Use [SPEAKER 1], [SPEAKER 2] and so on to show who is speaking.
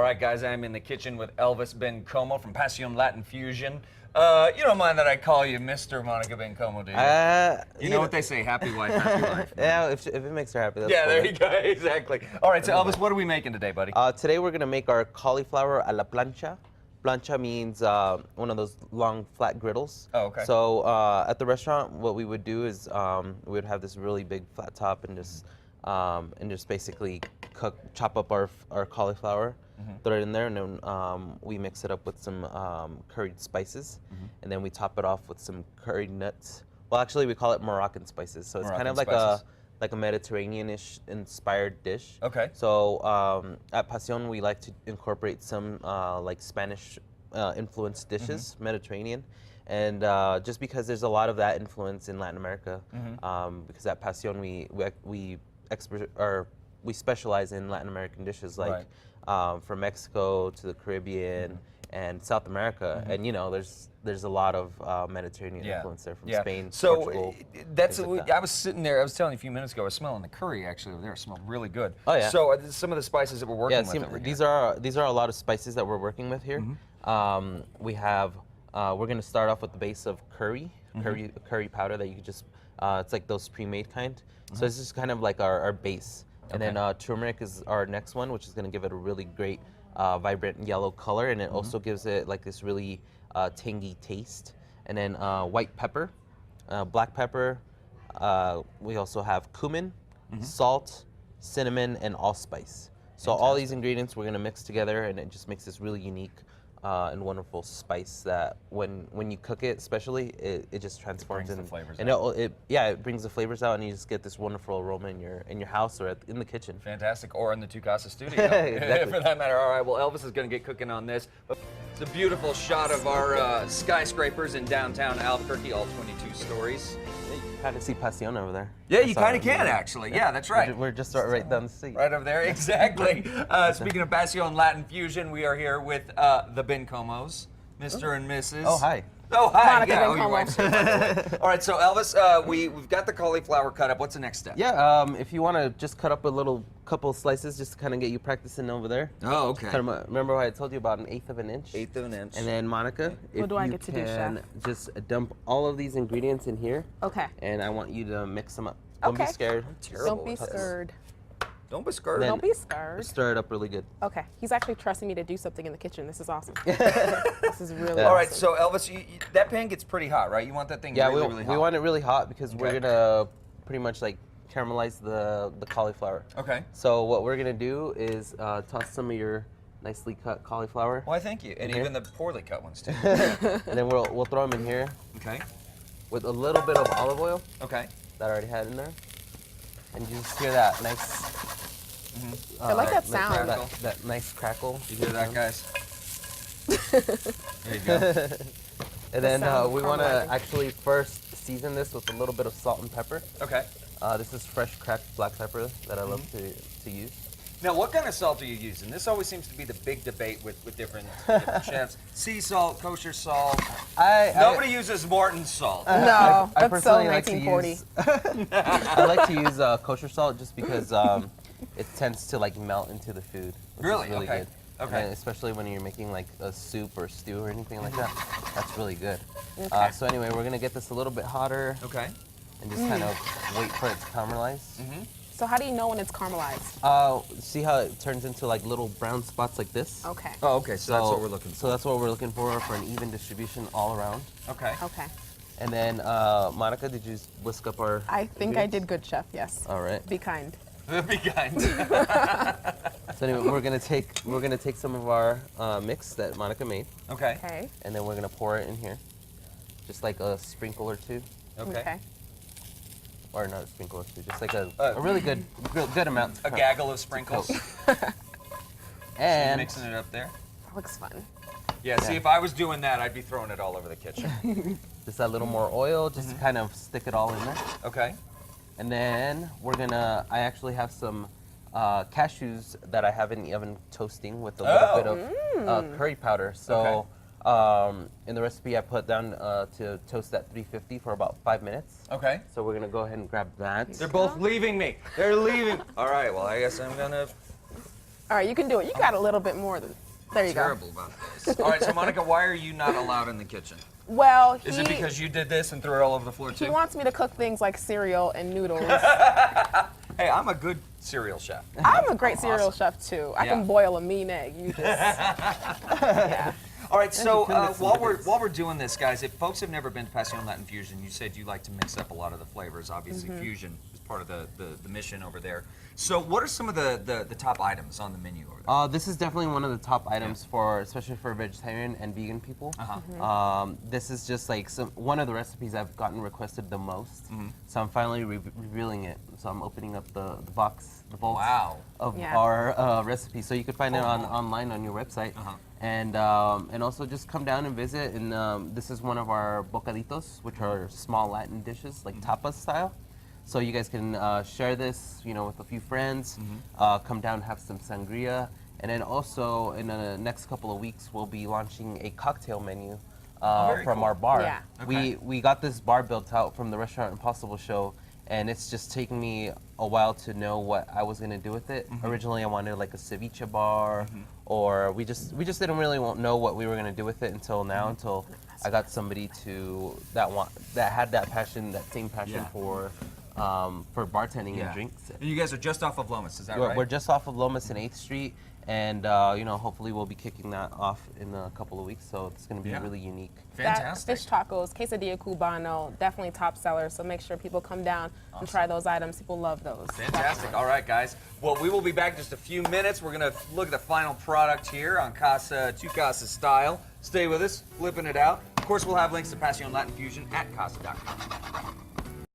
[SPEAKER 1] right, guys, I'm in the kitchen with Elvis Bencomo from Pasion Latin Fusion. You don't mind that I call you Mr. Monica Bencomo, do you? You know what they say, happy wife, happy life.
[SPEAKER 2] Yeah, if it makes her happy, that's
[SPEAKER 1] Yeah,
[SPEAKER 2] cool.
[SPEAKER 1] there you go, exactly. All right, so Elvis, what are we making today, buddy?
[SPEAKER 2] Today we're gonna make our cauliflower a la plancha. Plancha means one of those long flat griddles.
[SPEAKER 1] Oh, okay.
[SPEAKER 2] So at the restaurant, what we would do is we would have this really big flat top and just basically chop up our cauliflower, throw it in there, and then we mix it up with some curried spices, and then we top it off with some curried nuts. Well, actually, we call it Moroccan spices. So it's kind of like a Mediterranean-ish inspired dish.
[SPEAKER 1] Okay.
[SPEAKER 2] So at Pasion, we like to incorporate some like Spanish influenced dishes, Mediterranean. And just because there's a lot of that influence in Latin America, because at Pasion we specialize in Latin American dishes, like from Mexico to the Caribbean and South America, and you know there's a lot of Mediterranean influence there from Spain, Portugal.
[SPEAKER 1] That's
[SPEAKER 2] like
[SPEAKER 1] I was sitting there. I was telling you a few minutes ago. I was smelling the curry actually over there. It smelled really good.
[SPEAKER 2] Oh yeah.
[SPEAKER 1] So some of the spices that we're working with.
[SPEAKER 2] Yeah,
[SPEAKER 1] over
[SPEAKER 2] these
[SPEAKER 1] here.
[SPEAKER 2] are a lot of spices that we're working with here. We have we're gonna start off with the base of curry powder that you could just it's like those pre-made kind. So this is kind of like our base. And then turmeric is our next one, which is going to give it a really great, vibrant yellow color, and it also gives it like this really tangy taste. And then white pepper, black pepper. We also have cumin, salt, cinnamon, and allspice. So all these ingredients we're going to mix together, and it just makes this really unique and wonderful spice that when you cook it, especially, it just transforms
[SPEAKER 1] brings the flavors
[SPEAKER 2] and
[SPEAKER 1] out.
[SPEAKER 2] it brings the flavors out, and you just get this wonderful aroma in your house or in the kitchen.
[SPEAKER 1] Fantastic, or in the Tu Casa studio,
[SPEAKER 2] Exactly.
[SPEAKER 1] for that matter. All right, well, Elvis is going to get cooking on this. But it's a beautiful shot of our skyscrapers in downtown Albuquerque, all 22 stories.
[SPEAKER 2] You kind of see Pasion over there.
[SPEAKER 1] Yeah, you kind of can, actually. Yeah, that's right.
[SPEAKER 2] We're just right down the street.
[SPEAKER 1] Right over there, exactly. Speaking of Pasion Latin Fusion, we are here with the Bencomos, Mr. and Mrs.
[SPEAKER 2] Oh, hi.
[SPEAKER 1] Oh, hi.
[SPEAKER 3] Monica
[SPEAKER 1] Yeah,
[SPEAKER 3] Bencomo.
[SPEAKER 1] your wife's here, by the way. All right, so Elvis, we've got the cauliflower cut up. What's the next step?
[SPEAKER 2] Yeah, if you want to just cut up a couple of slices just to kind of get you practicing over there.
[SPEAKER 1] Oh, okay.
[SPEAKER 2] Remember what I told you about 1/8 of an inch?
[SPEAKER 1] 1/8 of an inch.
[SPEAKER 2] And then Monica,
[SPEAKER 3] What
[SPEAKER 2] if
[SPEAKER 3] do I
[SPEAKER 2] you
[SPEAKER 3] get to do,
[SPEAKER 2] can
[SPEAKER 3] Chef?
[SPEAKER 2] just dump all of these ingredients in here.
[SPEAKER 3] Okay.
[SPEAKER 2] And I want you to mix them up. Don't be
[SPEAKER 3] Okay.
[SPEAKER 2] scared.
[SPEAKER 3] Don't be scared.
[SPEAKER 1] Don't be scared.
[SPEAKER 2] Then-
[SPEAKER 3] Don't be scared.
[SPEAKER 2] Stir it up really good.
[SPEAKER 3] Okay. He's actually trusting me to do something in the kitchen. This is awesome. This is really awesome.
[SPEAKER 1] All right, so Elvis, that pan gets pretty hot, right? You want that thing really, really hot.
[SPEAKER 2] we want it really hot because we're
[SPEAKER 1] Okay.
[SPEAKER 2] gonna pretty much like caramelize the cauliflower.
[SPEAKER 1] Okay.
[SPEAKER 2] So what we're gonna do is toss some of your nicely cut cauliflower.
[SPEAKER 1] Why, thank you. And
[SPEAKER 2] Okay.
[SPEAKER 1] even the poorly cut ones, too.
[SPEAKER 2] And then we'll throw them in here
[SPEAKER 1] Okay.
[SPEAKER 2] with a little bit of olive oil
[SPEAKER 1] Okay.
[SPEAKER 2] that I already had in there. And you just hear that nice.
[SPEAKER 3] I like that sound.
[SPEAKER 2] That nice crackle.
[SPEAKER 1] You hear that, guys? There you go.
[SPEAKER 2] And then
[SPEAKER 3] sound of
[SPEAKER 2] we want to
[SPEAKER 3] caramelizing.
[SPEAKER 2] actually first season this with a little bit of salt and pepper.
[SPEAKER 1] Okay.
[SPEAKER 2] This is fresh cracked black pepper that I love to use.
[SPEAKER 1] Now, what kind of salt are you using? This always seems to be the big debate with different chefs. Sea salt, kosher salt. Nobody uses Morton salt.
[SPEAKER 3] No,
[SPEAKER 2] I
[SPEAKER 3] that's so
[SPEAKER 2] personally like to
[SPEAKER 3] 1940.
[SPEAKER 2] use. I like to use kosher salt just because it tends to like melt into the food. Which
[SPEAKER 1] Really?
[SPEAKER 2] Is really
[SPEAKER 1] Okay.
[SPEAKER 2] good.
[SPEAKER 1] Okay.
[SPEAKER 2] And especially when you're making like a soup or stew or anything like that, that's really good.
[SPEAKER 3] Okay.
[SPEAKER 2] So anyway, we're gonna get this a little bit hotter
[SPEAKER 1] Okay.
[SPEAKER 2] and just kind of wait for it to caramelize.
[SPEAKER 3] So how do you know when it's caramelized?
[SPEAKER 2] See how it turns into like little brown spots like this?
[SPEAKER 3] Okay.
[SPEAKER 1] Oh, okay. So that's what we're looking for.
[SPEAKER 2] So that's what we're looking for an even distribution all around.
[SPEAKER 1] Okay.
[SPEAKER 3] Okay.
[SPEAKER 2] And then, Monica, did you whisk up our?
[SPEAKER 3] I think I did good, Chef. Yes.
[SPEAKER 2] All right.
[SPEAKER 3] Be kind.
[SPEAKER 1] Be kind.
[SPEAKER 2] So anyway, we're gonna take some of our mix that Monica made,
[SPEAKER 1] Okay.
[SPEAKER 3] Okay.
[SPEAKER 2] and then we're gonna pour it in here, just like a sprinkle or two,
[SPEAKER 1] Okay.
[SPEAKER 2] or not a sprinkle or two, just like a really good amount.
[SPEAKER 1] A gaggle of sprinkles.
[SPEAKER 2] And
[SPEAKER 1] Mixing it up there.
[SPEAKER 3] That looks fun.
[SPEAKER 1] Yeah, see, if I was doing that, I'd be throwing it all over the kitchen.
[SPEAKER 2] just a little more oil, just to kind of stick it all in there.
[SPEAKER 1] Okay.
[SPEAKER 2] And then I actually have some cashews that I have in the oven toasting with a little bit of curry powder. So in the recipe I put down to toast at 350 for about 5 minutes.
[SPEAKER 1] Okay.
[SPEAKER 2] So we're gonna go ahead and grab that.
[SPEAKER 1] They're both leaving me. They're leaving. All right, well, I guess I'm gonna
[SPEAKER 3] All right, you can do it. You got a little bit more than. There you
[SPEAKER 1] Terrible about this. All right, so Monica, why are you not allowed in the kitchen?
[SPEAKER 3] go. Well,
[SPEAKER 1] Is it because you did this and threw it all over the floor too?
[SPEAKER 3] he wants me to cook things like cereal and noodles.
[SPEAKER 1] Hey, I'm a good cereal chef.
[SPEAKER 3] I'm a great cereal chef too. I
[SPEAKER 1] Yeah.
[SPEAKER 3] can boil a mean egg. You just. Yeah.
[SPEAKER 1] All right, so while we're doing this, guys, if folks have never been to Pasion Latin Fusion, you said you like to mix up a lot of the flavors. Obviously, fusion is part of the mission over there. So, what are some of the top items on the menu over there?
[SPEAKER 2] This is definitely one of the top items for, especially for vegetarian and vegan people. This is just like one of the recipes I've gotten requested the most. So I'm finally revealing it. So I'm opening up the box, the vault of our recipe. So you can find it online on your website. And also just come down and visit. And this is one of our bocaditos, which are small Latin dishes, like tapas style. So you guys can share this, with a few friends. Come down, have some sangria, and then also in the next couple of weeks we'll be launching a cocktail menu from our bar.
[SPEAKER 3] Yeah.
[SPEAKER 1] Okay.
[SPEAKER 2] We got this bar built out from the Restaurant Impossible show, and it's just taken me a while to know what I was gonna do with it. Originally, I wanted like a ceviche bar, or we just didn't really know what we were gonna do with it until now, until I got somebody that had that same passion for bartending and drinks.
[SPEAKER 1] And you guys are just off of Lomas, is that right?
[SPEAKER 2] We're just off of Lomas and 8th Street, and hopefully we'll be kicking that off in a couple of weeks. So it's going to be really unique.
[SPEAKER 1] Fantastic.
[SPEAKER 3] That fish tacos, quesadilla cubano, definitely top seller. So make sure people come down and try those items. People love those.
[SPEAKER 1] Fantastic. All right, guys. Well, we will be back in just a few minutes. We're going to look at the final product here on Casa to Casa style. Stay with us, flipping it out. Of course, we'll have links to Pasion Latin Fusion at casa.com.